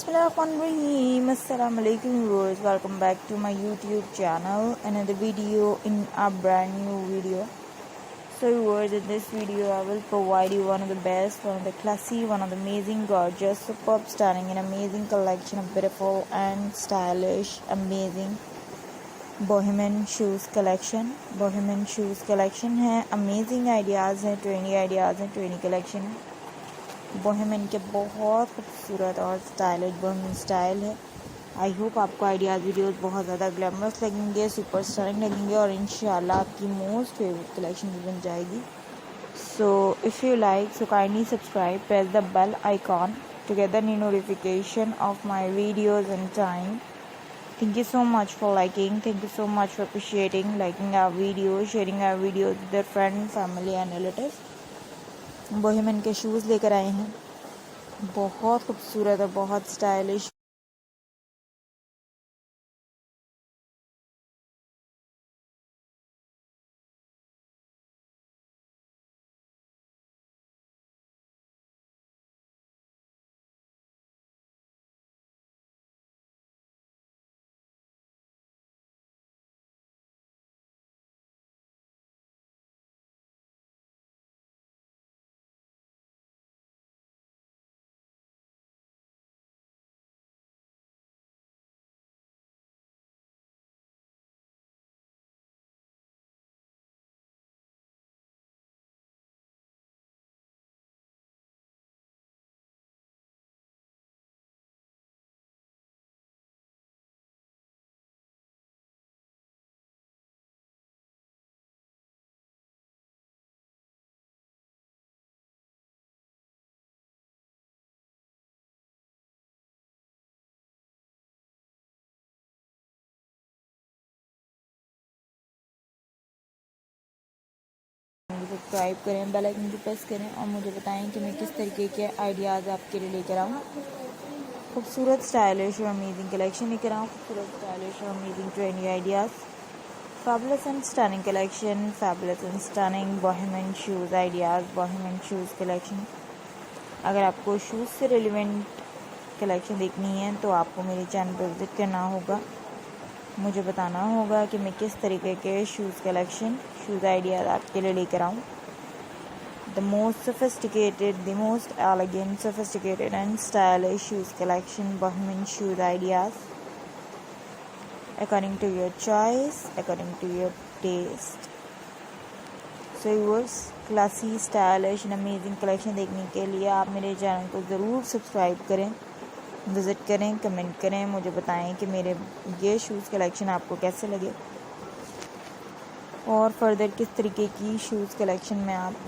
Bismillahirrahmanirrahim. Assalamu alaikum viewers. Welcome back to my YouTube channel. Another video in a brand new video. So viewers, in this video I will provide you one of the best, one of the classy, one of the amazing, gorgeous, superb, stunning and amazing collection of beautiful and stylish, amazing bohemian shoes collection. Bohemian shoes collection है, amazing ideas हैं, 20 ideas हैं, 20 collection है. Bohemian के बहुत खूबसूरत और stylish Bohemian style है. I hope आपको आइडियाज़ वीडियोस बहुत ज़्यादा ग्लैमरस लगेंगे, सुपर स्टाइलिंग लगेंगे और इंशाल्लाह आपकी मोस्ट फेवरेट कलेक्शन भी बन जाएगी. So if you like so kindly subscribe, press the bell icon to get the new notification of my videos on time. Thank you so much for liking. Thank you so much for appreciating, liking our videos, sharing our videos with their friends, family and relatives. Bohemian के shoes लेकर आए हैं, बहुत खूबसूरत और बहुत stylish. Subscribe करें, bell icon को प्रेस करें और मुझे बताएं कि मैं किस तरीके के आइडियाज़ आपके लिए लेकर आऊँ. खूबसूरत स्टाइलिश और अमेजिंग कलेक्शन लेकर आऊँ, खूबसूरत स्टाइलिश और amazing trendy ideas, fabulous and stunning collection, fabulous and stunning Bohemian shoes ideas, Bohemian shoes collection. अगर आपको शूज़ से रिलेवेंट कलेक्शन देखनी है तो आपको मेरे चैनल पर विज़िट करना होगा. मुझे बताना होगा कि मैं किस तरीके के शूज़ कलेक्शन, शूज़ आइडियाज़ आपके लिए लेकर आऊँ. The most sophisticated, the most elegant, sophisticated and stylish shoes collection, bohemian shoes ideas according to your choice, according to your taste. So viewers, classy, stylish and amazing collection देखने के लिए आप मेरे channel को ज़रूर सब्सक्राइब करें, visit करें, comment करें, मुझे बताएं कि मेरे ये शूज़ कलेक्शन आपको कैसे लगे और फर्दर किस तरीके की शूज़ कलेक्शन मैं आप